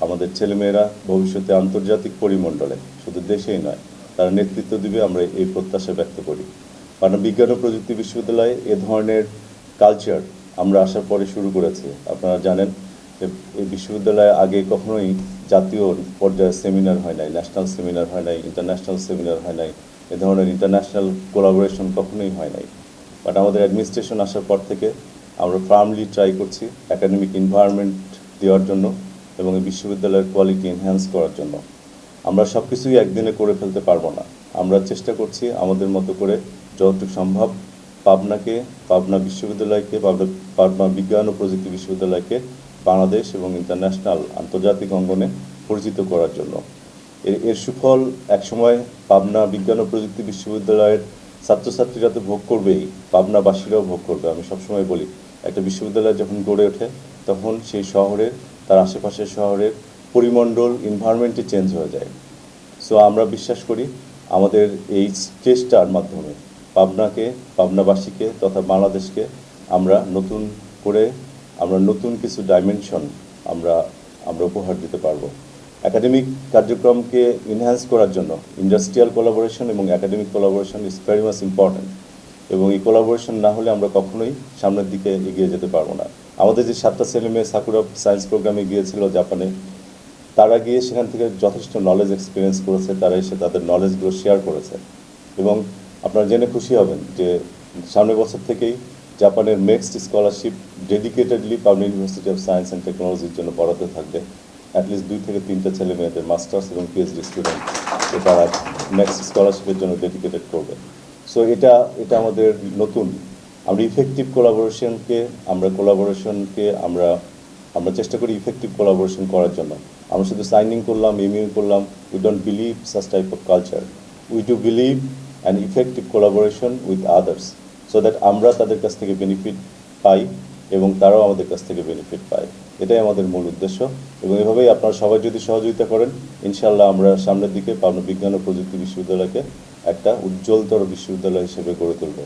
আমাদের ছেলেমেয়েরা ভবিষ্যতে আন্তর্জাতিক পরিমণ্ডলে শুধু দেশেই নয় তারা নেতৃত্ব দিবে, আমরা এই প্রত্যাশা ব্যক্ত করি। পাটনা বিজ্ঞান ও প্রযুক্তি বিশ্ববিদ্যালয়ে এ ধরনের কালচার আমরা আসার পরে শুরু করেছি। আপনারা জানেন যে এই বিশ্ববিদ্যালয়ে আগে কখনোই জাতীয় পর্যায়ে সেমিনার হয় নাই, ন্যাশনাল সেমিনার হয় নাই, ইন্টারন্যাশনাল সেমিনার হয় নাই, এ ধরনের ইন্টারন্যাশনাল কোলাবোরেশন কখনোই হয় নাই। বাট আমাদের অ্যাডমিনিস্ট্রেশন আসার পর থেকে আমরা ফার্মলি ট্রাই করছি একাডেমিক এনভায়রনমেন্ট দেওয়ার জন্য এবং এই বিশ্ববিদ্যালয়ের কোয়ালিটি এনহ্যান্স করার জন্য। আমরা সব কিছুই একদিনে করে ফেলতে পারবো না। আমরা চেষ্টা করছি আমাদের মতো করে যতটুকু সম্ভব পাবনা বিশ্ববিদ্যালয়কে, পাবনা বিজ্ঞান ও প্রযুক্তি বিশ্ববিদ্যালয়কে বাংলাদেশ এবং ইন্টারন্যাশনাল আন্তর্জাতিক অঙ্গনে পরিচিত করার জন্য। এর সুফল একসময় পাবনা বিজ্ঞান ও প্রযুক্তি বিশ্ববিদ্যালয়ের ছাত্রছাত্রীরা তো ভোগ করবেই, পাবনাবাসীরাও ভোগ করবে। আমি সবসময় বলি, একটা বিশ্ববিদ্যালয় যখন গড়ে ওঠে তখন সেই শহরের, তার আশেপাশের শহরের পরিমণ্ডল, এনভায়রনমেন্টই চেঞ্জ হয়ে যায়। সো আমরা বিশ্বাস করি আমাদের এই চেষ্টার মাধ্যমে পাবনাবাসীকে তথা বাংলাদেশকে আমরা নতুন কিছু ডাইমেনশন আমরা উপহার দিতে পারবো। একাডেমিক কার্যক্রমকে এনহ্যান্স করার জন্য ইন্ডাস্ট্রিয়াল কোলাবোরেশন এবং academic collaboration is very much important, এবং এই কোলাবোরেশন না হলে আমরা কখনোই সামনের দিকে এগিয়ে যেতে পারবো না। আমাদের যে 7টা ছেলে মেয়ে সাকুরা সায়েন্স প্রোগ্রামে গিয়েছিল জাপানে, তারা গিয়ে সেখান থেকে যথেষ্ট নলেজ এক্সপিরিয়েন্স করেছে, তারা এসে তাদের নলেজগুলো শেয়ার করেছে। এবং আপনারা জেনে খুশি হবেন যে সামনের বছর থেকেই জাপানের next scholarship dedicatedly Pabna university of science and টেকনোলজির জন্য বরাদ্দ থাকবে। অ্যাটলিস্ট 2 থেকে 3টা ছেলে মেয়েদের মাস্টার্স এবং পিএইচডি স্টুডেন্ট তারা নেক্সট স্কলারশিপের জন্য ডেডিকেটেড করবে। সো এটা আমাদের নতুন। আমরা ইফেক্টিভ কোলাবোরেশনকে আমরা চেষ্টা করি ইফেক্টিভ কোলাবোরেশন করার জন্য। আমরা শুধু সাইনিং করলাম, এমইউ করলাম, we don't believe such type of culture. We do believe an effective collaboration with others, so that আমরা তাদের কাছ থেকে বেনিফিট পাই এবং তারাও আমাদের কাছ থেকে বেনিফিট পায়। এটাই আমাদের মূল উদ্দেশ্য, এবং এভাবেই আপনারা সবাই যদি সহযোগিতা করেন, ইনশাআল্লাহ আমরা সামনের দিকে পাবনা বিজ্ঞান ও প্রযুক্তি বিশ্ববিদ্যালয়কে একটা উজ্জ্বলতর বিশ্ববিদ্যালয় হিসেবে গড়ে তুলব।